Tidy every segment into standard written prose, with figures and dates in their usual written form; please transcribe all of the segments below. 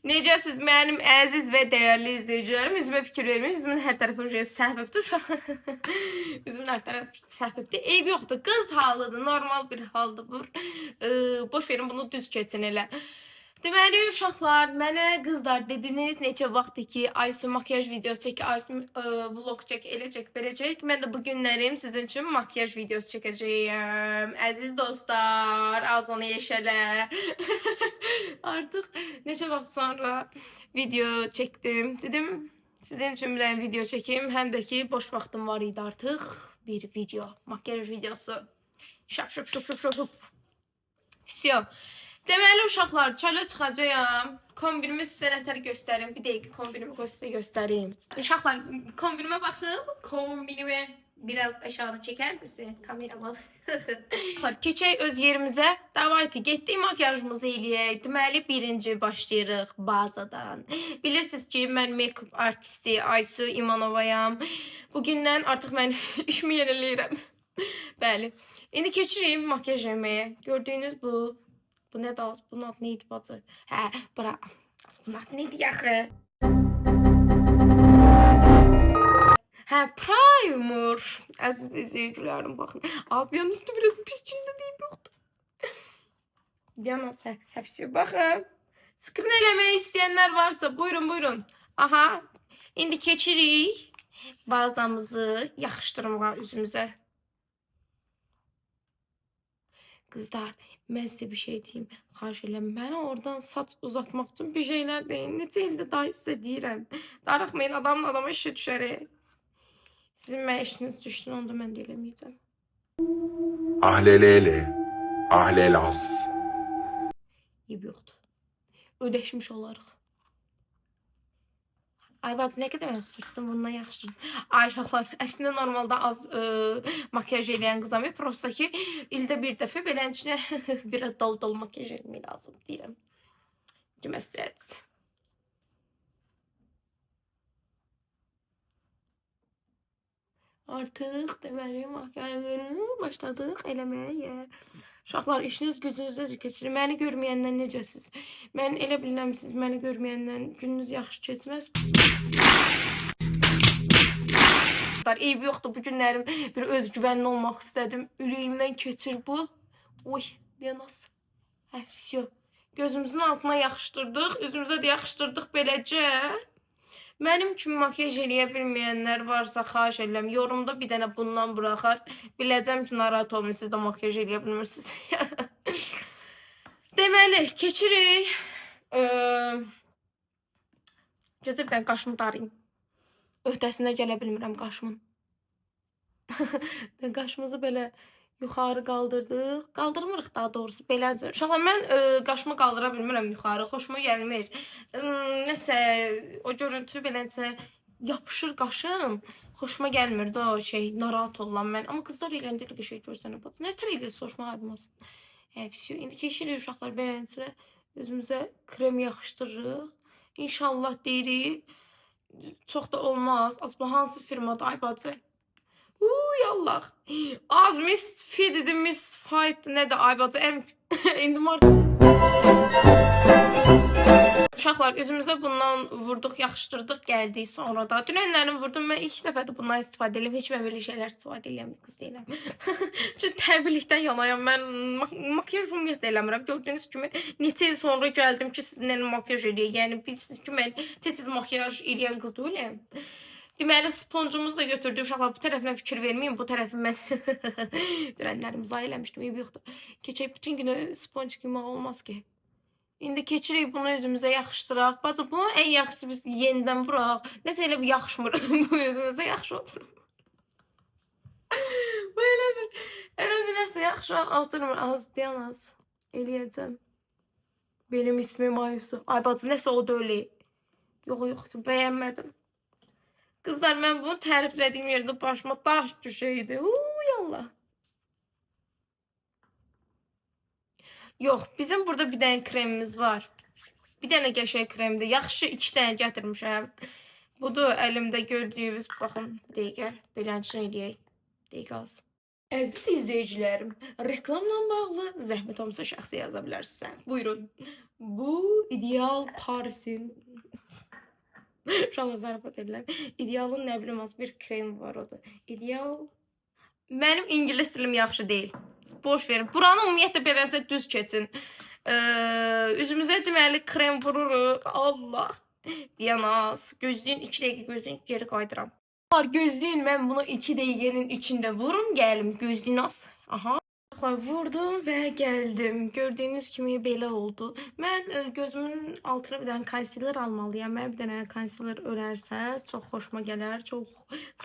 Necəsiz mənim əziz və dəyərli izləyicilərim? Üzümə fikir verməyin. Üzümün hər tərəfi səhvibdir. Üzümün hər tərəfi səhvibdir. Eyb yoxdur. Qız halıdır. Normal bir haldır bu. Boş verin bunu düz keçin elə. Deməli uşaqlar, mənə qızlar dediniz neçə vaxtdır ki, Aysu makyaj videosu çək, Aysu vlog çək, elə çək, belə çək. Mən də bu günlərim sizin üçün makyaj videosu çəkəcəyəm. Əziz dostlar, az onu yeşələ. Artıq neçə vaxt sonra video çəkdim. Dedim, sizin üçün bir dənə video çəkim. Həm də ki, boş vaxtım var idi artıq. Bir video, makyaj videosu. Şap şap şap şap şap. Всё. Deməli uşaqlar, çölə çıxacağam. Kombinimi sizə nətər göstərim. Bir dəqiqə kombinimi sizə göstəreyim. Uşaqlar, kombinimə baxın. Kombinimi biraz aşağıda çəkər misin? Kameraman. Keçək öz yerimizə. Davaydı, getdik makyajımızı eləyək. Deməli, birinci başlayırıq bazadan. Bilirsiniz ki, mən make-up artisti Aysu İmanovayam. Bugündən artıq mən işimi yeniləyirəm. Bəli. İndi keçirik makyaj eləməyə. Gördüyünüz bu. Bu nə də az? Bunun adı neydi bacı? Hə, bura. Bunun adı neydi yaxı? Hə, primer. Əziz izləyicilərim, baxın. Adliyanın üstü biraz pis gündə deyib yoxdur. Yanas, həfsi. Baxın. Skrin eləmək istəyənlər varsa, buyurun, buyurun. Aha. İndi keçirik bazamızı yaxışdırmağa üzümüzə. Kızlar, mən sizə bir şey deyim. Xahiş edirəm, mənə oradan saç uzatmaq üçün bir şeylər deyin. Neçə ildir daha sizə deyirəm. Darıxmayın, adamın adama işi düşərək. Sizin mən işiniz düşsün, onda mən də eləməyəcəm. Ahlelele, ahlelas. Yib yoxdur. Ödəşmiş olarıq. Ay bacı, nə qədər mən sürtdüm, bundan yaxşıdır. Ay uşaqlar, əslində normalda az makyaj eləyən qızam. Prosta ki, ildə bir dəfə belən içinə biraz dolu makyaj eləmək lazım deyirəm. Məsləhət. Artıq deməli makyajlarını başladıq eləməyə. Uşaqlar, işiniz gücünüzdə keçirir. Məni görməyəndən necəsiz? Mən elə bilirəm, siz məni görməyəndən gününüz yaxşı keçməz. Eybi yoxdur, bu günlərim bir özgüvənli olmaq istədim. Ürəyimdən keçir bu. Oy, yanas. Həfsiyo. Gözümüzün altına yaxışdırdıq, üzümüzə də yaxışdırdıq beləcə. Mənim kimi makyaj eləyə bilməyənlər varsa, xahiş edirəm, yorumda bir dənə bundan buraxar. Biləcəm ki, narahat olmayın, siz də makyaj eləyə bilmirsiniz. Deməli, keçirik. Gözə bir dənə qaşımı darayım. Öhdəsinə gələ bilmirəm qaşımın. Qaşımızı belə yuxarı qaldırdıq. Qaldırmırıq daha doğrusu. Beləcə. Uşaqlar, mən qaşımı qaldıra bilmirəm yuxarı. Xoşuma gəlmir. Nəsə, o görüntü beləcə yapışır qaşım. Xoşuma gəlmir də o şey. Narahat olan mən. Amma qızlar eləndə elə şey görsənə batsın. Nə tər eləyirsə hoşuma gəlməsin. Həfsiyo. İndi keçirik uşaqlar beləcə. Özümüzə krem yaxışdırırıq. İnşallah deyirik. Çox da olmaz. Asma hansı firmada? Ay bacı. Yallah. Az Miss Fit, Miss Fight nə də ay bacı. İndi marka. Uşaqlar, üzümüzə bundan vurduq, yaxışdırdıq, gəldik sonra da. Dünənlərini vurdum, mən ilk dəfədir bundan istifadə edirəm. Heç mən belə şeylər istifadə edirəm, qız deyiləm. Çünki təbliğdən yanayam, mən makyaj ümumiyyətlə eləmirəm. Gördüyünüz kimi, neçə il sonra gəldim ki, sizinlə makyaj eləyək. Yəni, bilirsiniz ki, mən tez-tez makyaj eləyən qız deyiləm. Deməli, sponcumuzu da götürdük. Uşaqlar, bu tərəfinə fikir verməyin. Bu tərəfi mən dünənlərimi zay eləmişdim, eybi yoxdur. Keçək bütün günü sponç giymək olmaz ki. İndi keçirik bunu üzümüzə yaxışdıraq. Bacı, bunu ən yaxşısı biz yenidən vuraq. Nəsə elə bir yaxşımır. Bu üzümüzə yaxşı oturur. Bu elə bir nəsə yaxşı oturmur. Az, dayan az. Eləyəcəm. Benim ismim Aysu. Ay bacı, nəsə o da öyle. Yox, bəyənmədim. Kızlar, mən bunu təriflədiyim yerdə başıma daş düşəydi. Yallah. Yox, bizim burada bir dənə kremimiz var. Bir dənə qəşəng kremdir. Yaxşı 2 dənə gətirmişəm. Budur əlimdə gördüyünüz. Baxın, dəqiqə. Belənçin eləyək. Dəqiqə az. Əziz izləyicilərim, reklamla bağlı zəhmət olmasa şəxsi yaza bilərsiniz. Buyurun. Bu ideal Paris'in Şalvar zarafat edirəm. İdealın nə bilim az bir krem var o da. İdeal Mənim ingilis dilim yaxşı deyil. Boş verin. Buranı ümumiyyətlə beləcə düz keçin. Üzümüzə deməli krem vururuq. Allah. Diyanaz. Gözləyin 2 dəqiqə gözləyin geri qaydıram. Gözləyin mən bunu 2 dəqiqənin içində vurum gəlim. Gözləyin az. Aha. Vurdum və gəldim. Gördüyünüz kimi belə oldu. Mən gözümün altına bir dənə konsiler almalıyam. Mən bir dənə konsiler ölərsə çox xoşuma gələr, çox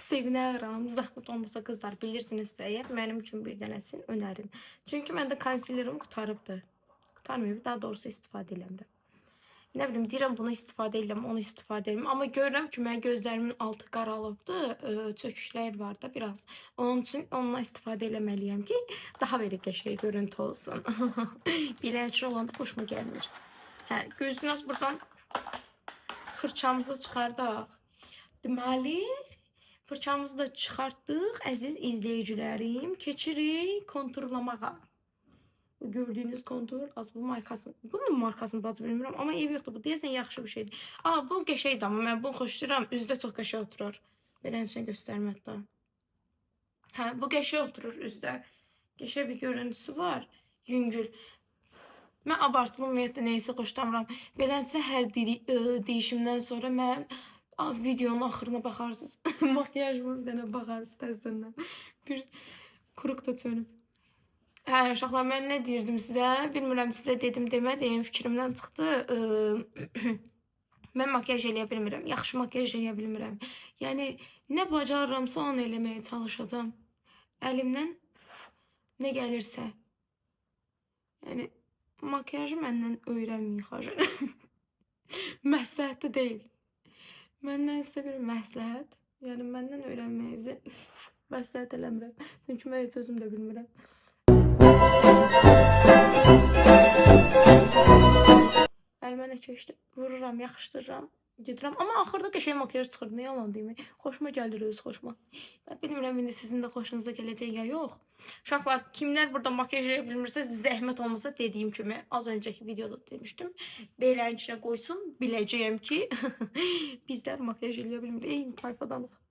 sevinərəm. Zəhmət olmasa qızlar bilirsinizsə əgər mənim üçün bir dənəsini önərin. Çünki məndə konsilerim qutarıbdı. Qutarmayıb, daha doğrusu istifadə eləmirəm. Ne bileyim deyirəm bunu istifadə edirəm, onu istifadə edirəm. Amma görürəm ki, mənim gözlərimin altı qaralıbdır, çöküşlər var da biraz. Onun üçün onunla istifadə eləməliyəm ki, daha belə qəşəng görüntü olsun. Beləçə olanda xoşuma gəlmir. Hə, gözünüz buradan fırçamızı çıxardaq. Deməli, fırçamızı da çıxartdıq, əziz izləyicilərim. Keçirik konturlamağa. Gördüğünüz kontur az bu markasını. Bunun markasını bazı bilmirəm, amma ev yoxdur. Bu deyəsən yaxşı bir şeydir. Bu qəşəngdir, amma mən bunu xoşlayıram. Üzdə çox qəşəng oturur. Beləcə göstərmə hətta. Hə, bu qəşəng oturur üzdə. Qəşəng bir görüntüsü var. Yüngül. Mən abartılı ümumiyyətlə neysə xoşlamıram. Beləcə hər deyişimdən sonra mən videonun axırına baxarsınız. Makyajıma bir dənə baxarsınız təzədən. Bir kuruq da çönüb. Hə, uşaqlar, mən nə deyirdim sizə? Bilmirəm, sizə dedim, demədim, fikrimdən çıxdı. Mən makyaj eləyə bilmirəm, yaxşı makyaj eləyə bilmirəm. Yəni, nə bacarıramsa onu eləməyə çalışacağım. Əlimdən nə gəlirsə. Yəni, makyajı məndən öyrənməyin, xahiş. Məsləhət deyil. Məndən isə bir məsləhət. Yəni, məndən öyrənməyinizi məsləhət eləmirəm. Çünki mən heç özüm də bilmirəm. Əlimə nə keçdi? Vururam, yaxışdırıram, gedirəm. Amma axırda qəşəng makyaj çıxır. Nə yalan deyim? Xoşuma gəlir, öz xoşuma. Bilmirəm indi sizin də xoşunuza gələcək ya yox. Uşaqlar, kimlər burada makyaj eləyə bilmirsə, zəhmət olmasa dediyim kimi, az öncəki videoda demişdim. Belənin içinə qoysun, biləcəyəm ki, bizlər makyaj eləyə bilmirik. Eyni tayfadanıq.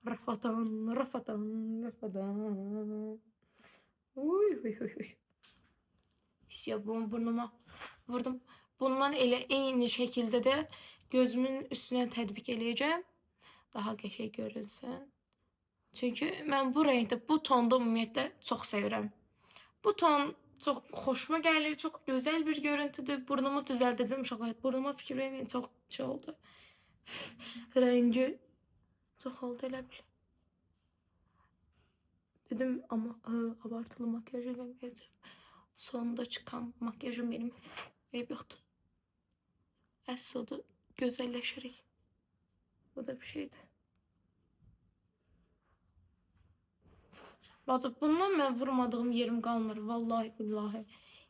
Rafadan, rafadan, rafadan. Uy, uy, uy, uy. Ya bunu burnuma vurdum. Bundan elə eyni şəkildə də gözümün üstünə tətbiq eləyəcəm. Daha qəşəng görünsün. Çünki mən bu rəngdə, bu tonda ümumiyyətlə çox sevirəm. Bu ton çox xoşuma gəlir, çox gözəl bir görüntüdür. Burnumu düzəldəcəm uşaqlar. Burnuma fikir verməyin, çox şey oldu. Rəngi çox oldu elə bil. Dedim ama abartılı makyaj eləməyəcəm. Sonunda çıkan makyajım benim ev yoktu. Əsl gözəlləşirik. Bu da bir şeydi. Bacı, bundan mən vurmadığım yerim qalmır. Vallahi billahi.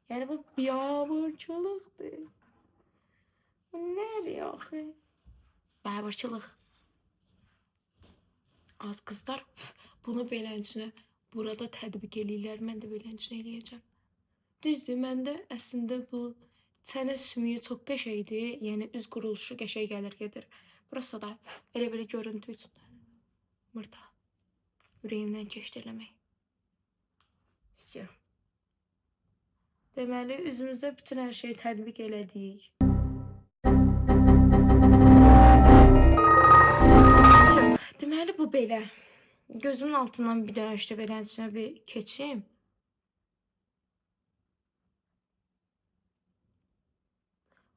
Yəni bu biabırçılıqdır. Bu nədir yaxı? Biabırçılıq. Az qızlar bunu beləncinə burada tətbiq eləyirlər. Mən də beləncinə eləyəcəm. Düzdür, məndə əslində bu çənə sümüyü çox qəşəngdir. Yəni üz quruluşu qəşəng gəlir gedir. Burası da elə belə görüntü üçün. Burada ürəyimdən keçdi eləmək. Deməli üzümüzə bütün hər şeyi tətbiq elədik. Deməli bu belə. Gözümün altından bir dənə işte beləncinə bir keçim.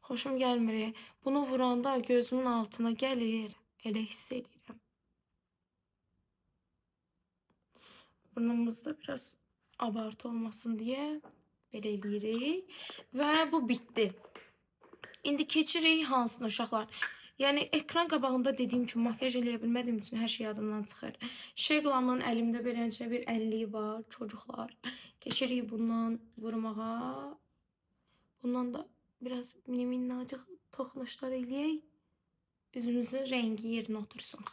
Xoşum gəlmir. Bunu vuranda gözümün altına gəlir. Elə hiss edirəm. Burnumuzda biraz abartı olmasın deyə belə eləyirik. Və bu bitdi. İndi keçirik hansını uşaqlar. Yəni ekran qabağında dediyim kimi makyaj eləyə bilmədiyim üçün hər şey yadımdan çıxır. Şeglamın əlimdə beləcə bir ənliyi var, çocuklar. Keçirik bundan vurmağa. Bundan da biraz minnacıq toxunuşlar eləyək. Üzümüzün rəngi yerinə otursun.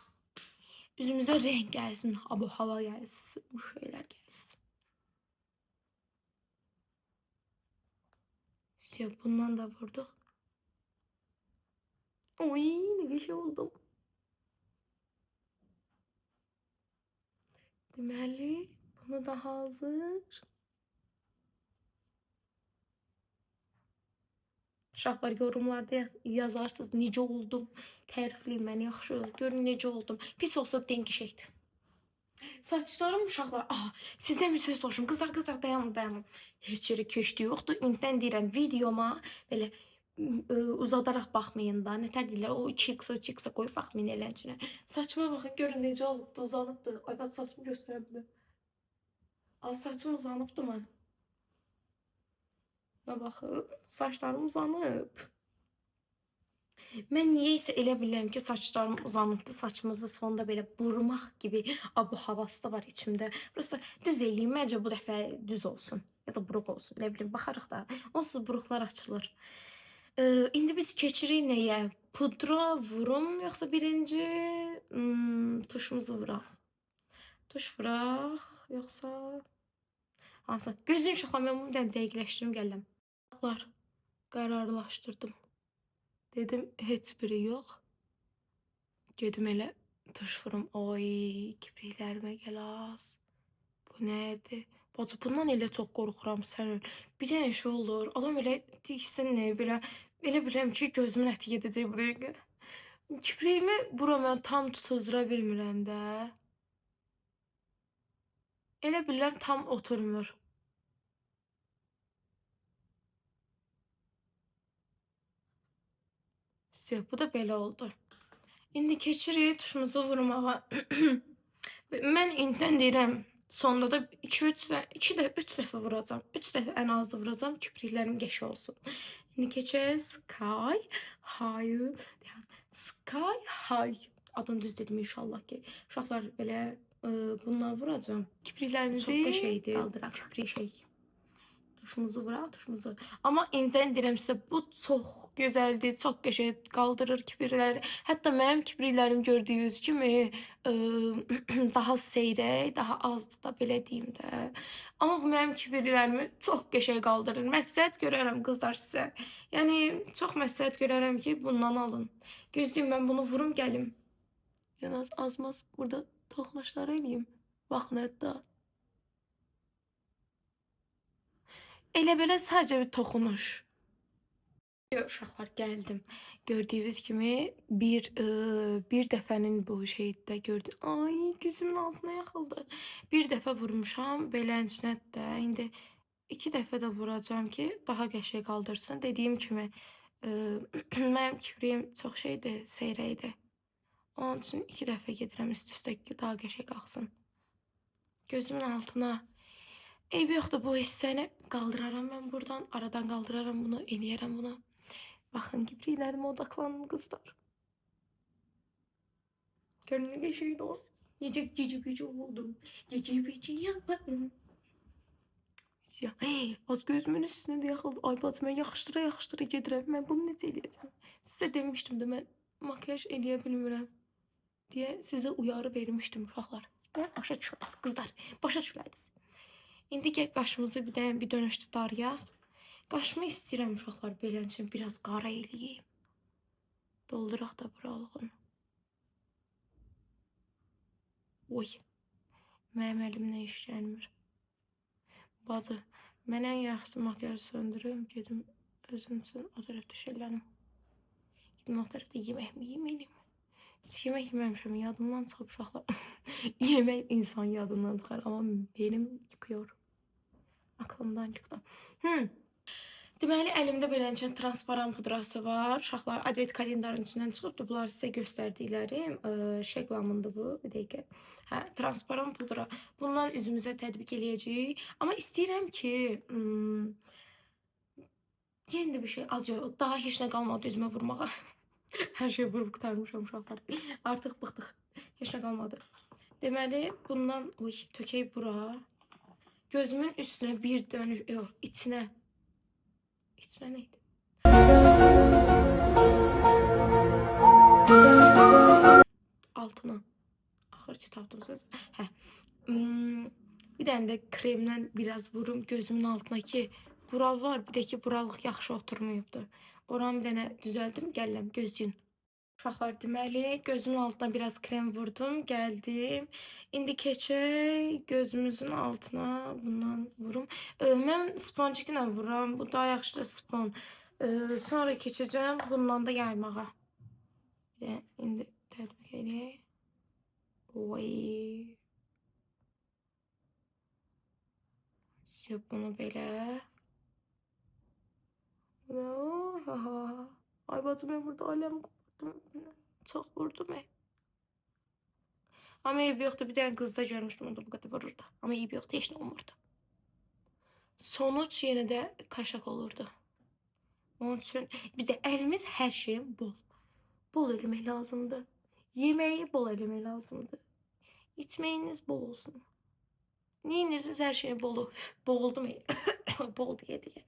Üzümüzə renk gəlsin, hava gəlsin, bu şeylər gəlsin. Siyah bundan da vurduk. Oy ne güzel oldum. Deməli, bunu da hazır. Uşaqlar yorumlarda yazarsınız necə oldum. Tərifləyin məni yaxşı. Görün necə oldum. Pis olsa deyin ki şeydir. Saçlarım uşaqlar. Sizdən bir söz soruşum. Qızlar dayanın. Heç yeri keçdi yoxdur. İntən deyirəm videoma belə uzadaraq baxmayın da. Nətər deyirlər o 2x qoyub baxmayın elənçinə. Saçıma baxın görün necə olubdu, uzanıbdı. Ay bax saçımı göstərə bilmirəm. Saçım uzanıbdı mı? Baxın, saçlarım uzanıb. Mən niyeysə elə bilirəm ki, saçlarım uzanıbdı. Saçımızı sonda belə burmaq gibi bu havası da var içimdə. Prosta düz eləyim. Məncə bu dəfə düz olsun. Ya da buruq olsun. Nə bilim, baxarıq da. Onsuz buruqlar açılır. İndi biz keçirik nəyə? Pudra vurum, yoxsa birinci tuşumuzu vuraq? Tuş vuraq, yoxsa hansı? Gözün uşaqlar, mən bunu dəqiqləşdirim gələm. Uşaqlar, qərarlaşdırdım. Dedim heç biri yox. Gedim elə tuş vurum. Oy, kipriklərimə gəlas. Bu nədir? Bacı, bundan elə çox qorxuram sən öl. Bir dənə şey olur. Adam elə deyirsən nə belə. Elə bilirəm ki, gözümün əti gedəcək buraya. Kipriyimi bura mən tam tutuzdıra bilmirəm də. Elə bilirəm tam oturmur. Bu da belə oldu. İndi keçirik tuşumuzu vurmağa. Mən intən deyirəm, sonda da 2-3 dəfə vuracam. 3 dəfə ən azı vuracam, kipriklərim qəşəng olsun. İndi keçək Sky High. Sky High. Adını düz dedim inşallah ki. Uşaqlar belə bundan vuracam. Kipriklərimizi çox qəşəngdir. Qaldıraq kiprik şey. Tuşumuzu vuraq, tuşumuzu. Amma intən deyirəm sizə, bu çox gözəldir, çox qəşəng qaldırır kiprikləri. Hətta mənim kipriklərim gördüyünüz kimi daha seyrək, daha azdır da belə deyim də. Amma bu mənim kipriklərimi çox qəşəng qaldırır. Məsləhət görərəm qızlar sizə. Yəni çox məsləhət görərəm ki, bundan alın. Gözləyim mən bunu vurum gəlim. Yəni azmaz burada toxunuşlar eləyim. Baxın hətta. Elə belə sadəcə bir toxunuş. Uşaqlar gəldim. Gördüyünüz kimi bir dəfənin bu şeydə gördüm. Ay, gözümün altına yaxıldı. Bir dəfə vurmuşam belənçinə də. İndi 2 dəfə də vuracam ki, daha qəşəng qaldırsın. Dediyim kimi mənim kipriyim çox şeydir, seyrəkdir. Onun üçün 2 dəfə gedirəm üst-üstə ki, daha qəşəng qalxsın. Gözümün altına. Eybi yoxdur, bu hissəni qaldıraram mən buradan. Aradan qaldıraram bunu, eləyərəm bunu. Baxın, kipriklərimə odaqlanın qızlar. Görün nə qəşəng olsun. Necə cici oldum. Cici yapalım. Az gözümün üstünə də yaxıldı. Ay bacı, mən yaxışdıra gedirəm. Mən bunu necə eləyəcəm? Sizə demişdim də mən makyaj eləyə bilmirəm deyə sizə uyarı vermişdim uşaqlar. Başa düşmədiniz qızlar, başa düşmədiniz. İndi gəl qaşımızı bir dönüşdə darıyaq. Qaşımı istəyirəm uşaqlar belənçə biraz qara eləyim. Dolduraq da buralığını. Oy, mənim əlimlə iş gəlmir. Bacı, mən ən yaxşı makyajı söndürüm, gedim özüm üçün o tərəfdə şeylərim. Gedim o tərəfdə yeməkmi yeməyim. Hiç yemək yeməmişəm, yadımdan çıxıb uşaqlar. Yemək insan yadından çıxar, amma benim yıkıyor. Aklımdan çıxdı. Deməli, əlimdə belənçə transparan pudrası var. Uşaqlar, advet kalendarın içindən çıxıbdır. Bunlar sizə göstərdiklərim. Şeglamındır bu, bir dəqiqə. Transparan pudra. Bundan üzümüzə tətbiq eləyəcəyik. Amma istəyirəm ki, yenə də bir şey az yox. Daha heç nə qalmadı üzümə vurmağa. Hər şey vurub qutarmışam uşaqlar. Artıq bıxdıq. Heç nə qalmadı. Deməli, bundan tökək bura. Gözümün üstünə bir dönüş, yox, içinə. İçinə neydi? Altına. Axırıcı tapdım söz. Bir dənə də kremdən biraz vurum gözümün altına ki, bural var, bir də ki, buralıq yaxşı oturmayıbdı. Oranı bir dənə düzəldim, gəlirəm, gözləyin. Uşaqlar, deməli, gözümün altına biraz krem vurdum, gəldim. İndi keçək gözümüzün altına bundan vurum. Mən sponjiklə vururam, bu daha yaxşı da spon. Sonra keçəcəm bundan da yaymağa. İndi tətbiq edək. Oy. Bunu belə. Ay bacım, mən burada aləm çox vurdum. Amma eybi yoxdur, bir dənə qızda görmüşdüm, onda bu qədər vururdu. Amma eybi yoxdur, heç nə olmurdu. Sonuç yenə də kaşak olurdu. Onun üçün bizdə əlimiz hər şeyin bol. Bol eləmək lazımdır. Yeməyi bol eləmək lazımdır. İçməyiniz bol olsun. Ne inirsiniz her şeyin bolu. Boğuldum. Bol diye diye.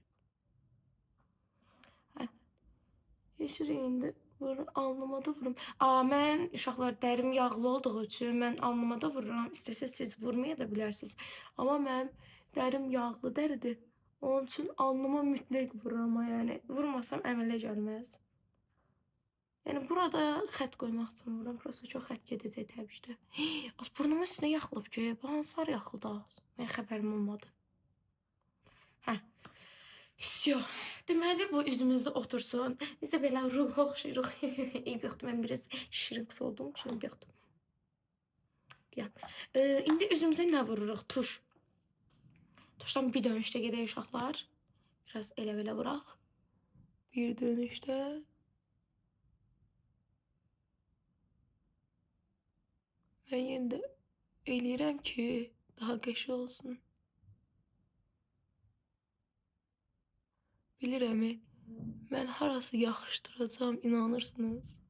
Yeşil reyində vururum, alnıma da vururum. Mən uşaqlar dərim yağlı olduğu üçün mən alnıma da vururam. İstəsəz siz vurmaya da bilərsiniz. Amma mənim dərim yağlı dəridir. Onun üçün alnıma mütləq vururam. Yəni vurmasam əmələ gəlməz. Yəni burada xət qoymaq üçün vururam. Prosta çox xət gedəcək təbii ki. Az burnumun üstünə yaxılıb ki, bana sarı yaxıldı az. Mən xəbərim olmadı. Всё. Deməli bu üzümüzdə otursun. Biz də belə ruh oxşayırıq. Eyb yoxdur, mən biraz şirin qız olduğum üçün eyb yoxdur. İndi üzümüzə nə vururuq? Tuş. Tuşdan bir dönüşdə gedək uşaqlar. Biraz elə-belə vuraq. Bir dönüşdə. Mən yenə də eləyirəm ki, daha qəşəng olsun. Bilirəm, mən harası yaxışdıracağım, inanırsınız.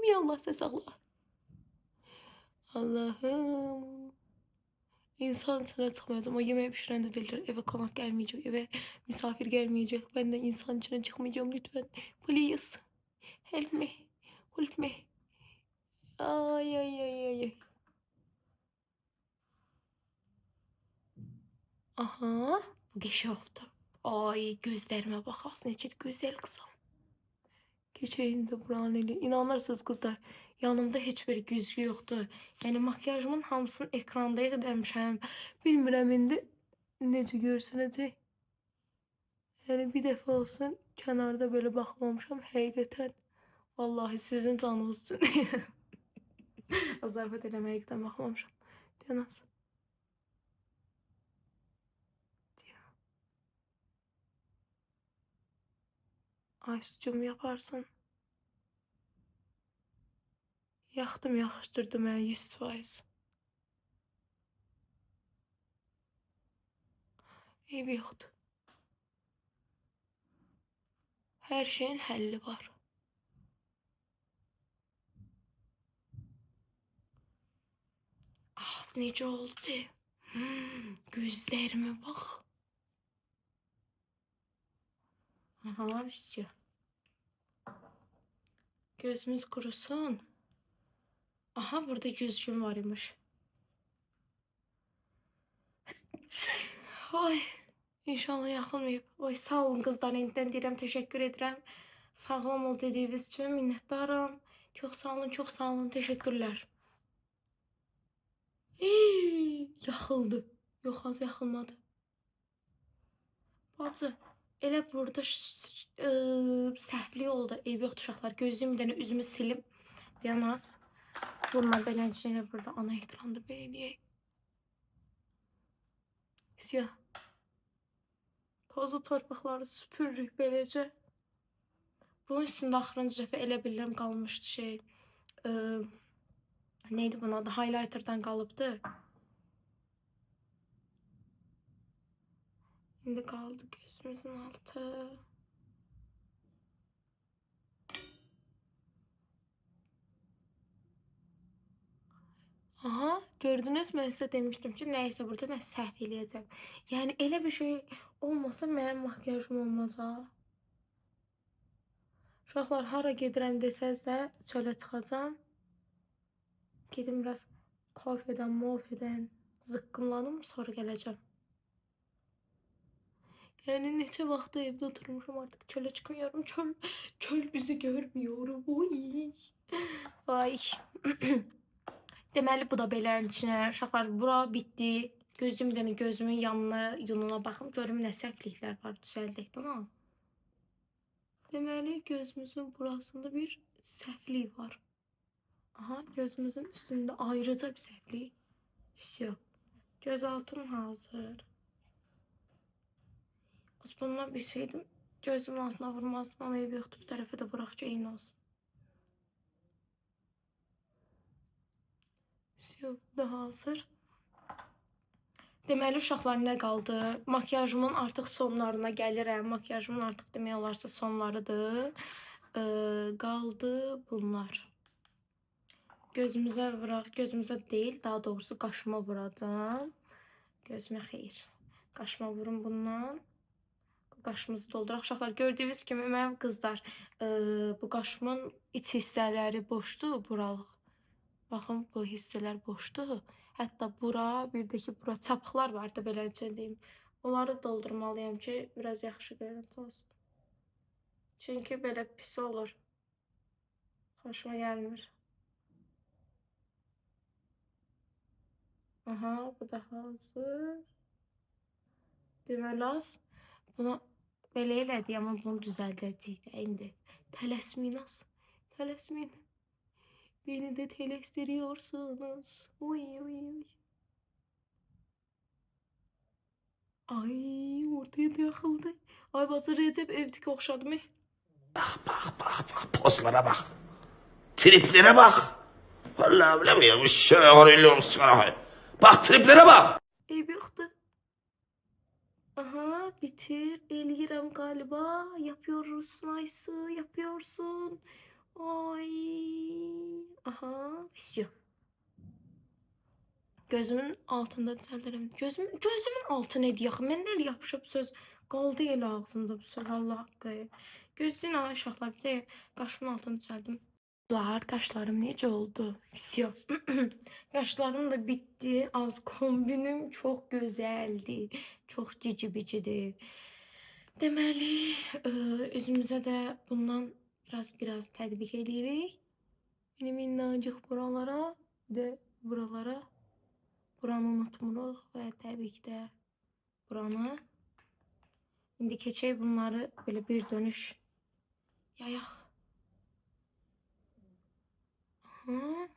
Yallah səs Allah. Allahım. İnsan içine çıkmayacağım. O yemeği pişiren de dediler. Eve konak gelmeyecek, eve misafir gelmeyecek. Ben de insan içine çıkmayacağım lütfen. Please. Help me. Help me. Ay ay ay ay ay. Aha. Bu geçe oldu. Ay gözlerime bakarsın. Necə güzel kızım. Keçəyin də buranın eli. İnanırsınız kızlar. Yanımda heç bir güzgü yoxdur. Yəni makyajımın hamısını ekranda eləmişəm. Bilmirəm indi necə görsənəcək. Yəni bir dəfə olsun kənarda belə baxmamışam həqiqətən. Vallahi sizin canınız üçün. Zarafat eləməkdən baxmamışam. Deməz. Aysucuğum yaparsın. Yaxdım, yaxışdırdım mən 100%. Eybi yoxdur. Hər şeyin həlli var. Az necə oldu? Gözlərime bax. Aha, все. Gözümüz kurusun. Aha, burada güzgün var imiş. Oy, inşallah yaxılmayıb. Oy, sağ olun qızlar, indidən deyirəm, təşəkkür edirəm. Sağlam ol dediyiniz üçün minnətdaram. Çox sağ olun, çox sağ olun, təşəkkürlər. Yaxıldı. Yox, az yaxılmadı. Bacı, elə burada səhvlik oldu. Eyb yoxdur uşaqlar. Gözlüyüm bir dənə üzümü silim. Yanaz. Bunlar beləncə burada ana ekranda belə eləyək. Siyah. Tozu torpaqları süpürürük beləcə. Bunun üstündə axırıncı dəfə elə bilirəm qalmışdı şey. Neydi bunun adı? Highlighter'dan qalıbdı. İndi qaldı gözümüzün altı. Aha, gördünüz mü? Size demiştim ki neyse burada ben səhv eləyəcəm. Yani elə bir şey olmasa mənim makyajım olmaz ha. Uşaqlar hara gedirəm desəz də çölə çıxacam. Gedim biraz kafeden, mofeden zıkkımlanım sonra gələcəm. Yani neçə vaxtdır evdə oturmuşam, artıq çölə çıxmıyorum. Çöl üzü görmüyorum. Oy. Ay. Deməli bu da belənin içinə. Uşaqlar bura bitdi. Gözüm bir dənə gözümün yanına, yununa baxım. Görüm nə səhvliklər var, düzəldək tamam. Deməli gözümüzün burasında bir səhvlik var. Aha, gözümüzün üstündə ayrıca bir səhvlik. Всё. Göz altım hazır. Bundan bilseydim gözümün altına vurmazdım ama ev yoxdur. Bu tərəfə də vuraq ki, eyni olsun. Всё, daha hazır. Deməli uşaqlar nə qaldı? Makyajımın artıq sonlarına gəlirəm. Makyajımın artıq demək olarsa sonlarıdır. Qaldı bunlar. Gözümüzə vuraq. Gözümüzə deyil, daha doğrusu qaşıma vuracağım. Gözümə xeyir. Qaşıma vurun bundan. Qaşımızı dolduraq. Uşaqlar gördüyünüz kimi mənim qızlar, bu qaşımın iç hissələri boşdur, buralıq. Baxın, bu hissələr boşdur. Hətta bura, bir də ki, bura çapıqlar vardı, beləcə deyim. Onları doldurmalıyam ki, biraz yaxşı görüntü olsun. Çünki belə pis olur. Xoşuma gəlmir. Aha, bu da hazır. Deməli az. Bunu belə elədik, amma bunu düzəldəcəyik də indi. Tələsməyin az. Tələsməyin. Beni de tələstiriyorsunuz. Oy oy oy. Ay, ortaya da yaxıldı. Ay, bacı Recep evdeki oxşadı mı? Pozlara bak. Triplere bak. Vallahi bilemiyorum. Şöyle olsun. Bak triplere bak. Eyb yoxdur. Aha, bitir. Eləyirəm galiba. Yapıyorsun Aysu, yapıyorsun. Ay. Aha, всё. Gözümün altında düzəldirəm. Gözümün altı nədir yaxı? Məndə elə yapışıb söz qaldı elə ağzımda bu söz Allah haqqı. Gözün uşaqlar bir də qaşımın altını düzəldim. Qaşlarım necə oldu? Всё. Qaşlarım da bitdi. Az kombinim çox gözəldi. Çox cici-bicidir. Deməli, üzümüzə də bundan biraz tətbiq edirik. Benim minnacıq buralara, bir də buralara. Buranı unutmuruq və təbii ki də buranı. İndi keçək bunları belə bir dönüş yayaq. Aha.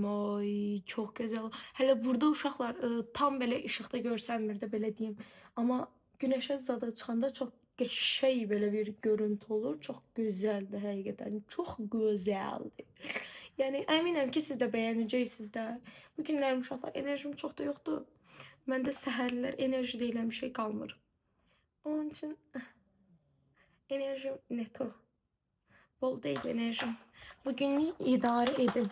Ay, çox gözəl. Hələ burada uşaqlar tam belə işıqda görsənmir də belə deyim. Amma günəşə zada çıxanda çox qəşəng belə bir görüntü olur. Çox gözəldir həqiqətən. Çox gözəldir. Yəni əminəm ki, siz də bəyənəcəksiniz də. Bu günlərim uşaqlar enerjim çox da yoxdur. Məndə səhərlər enerji deyilən bir şey qalmır. Onun üçün enerjim neto. Bol deyil enerjim. Bugünlük idarə edin.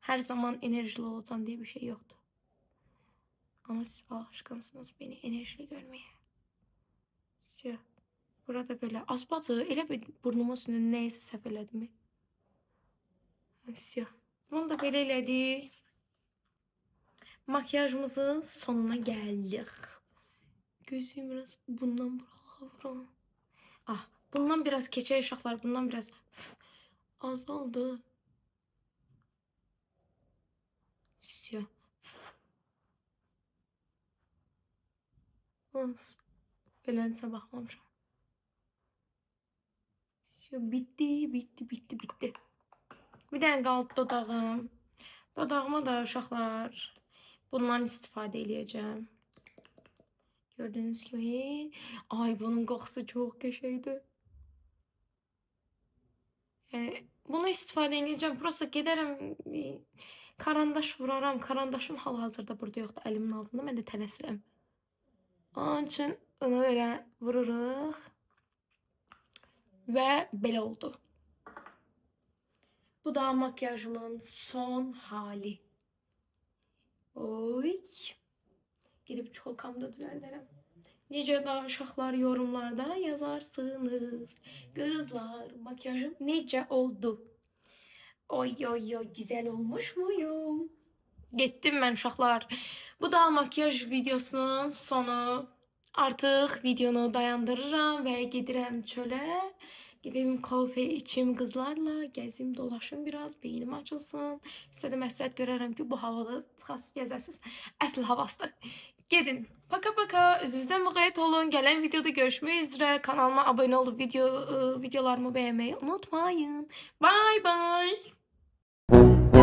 Hər zaman enerjili olacağım diye bir şey yoktu. Ama siz alışkınsınız beni enerjili görmeye. Siyah. Burada böyle asbacı elə bir burnumun üstündə nəyəsə səhv elədim. Siyah. Bunu da belə elədik. Makyajımızın sonuna gəldik. Gözüm biraz bundan buralığa vuram. Ah, bundan biraz keçək uşaqlar. Bundan biraz azaldı. Siyah. Belənsə baxmamışam. Bitti. Bir dənə qaldı dodağım. Dodağıma da uşaqlar bundan istifadə edəcəm. Gördüyünüz kimi. Ay, bunun qoxusu çox qəşəngdir. Yəni bunu istifadə edəcəm. Prosta gedərəm karandaş vuraram. Karandaşım hal-hazırda burada yoxdur, əlimin altında. Mən də tələsirəm. Onun üçün onu elə vururuq. Və belə oldu. Bu da makyajımın son hali. Oy. Gidip çolkamda düzəldirəm. Necə də uşaqlar yorumlarda yazarsınız. Kızlar, makyajım necə oldu? Oy oy oy, güzel olmuş muyum? Getdim mən uşaqlar. Bu da makyaj videosunun sonu. Artıq videonu dayandırıram və gedirəm çölə. Gedim kafe içim qızlarla, gəzim, dolaşım biraz, beynim açılsın. Sizə də məsləhət görərəm ki, bu havada xas gəzəsiz. Əsl havasıdır. Gedin. Paka paka. Özünüzdən müğayət olun. Gələn videoda görüşmək üzrə. Kanalıma abunə olub videolarımı bəyənməyi unutmayın. Bye bye.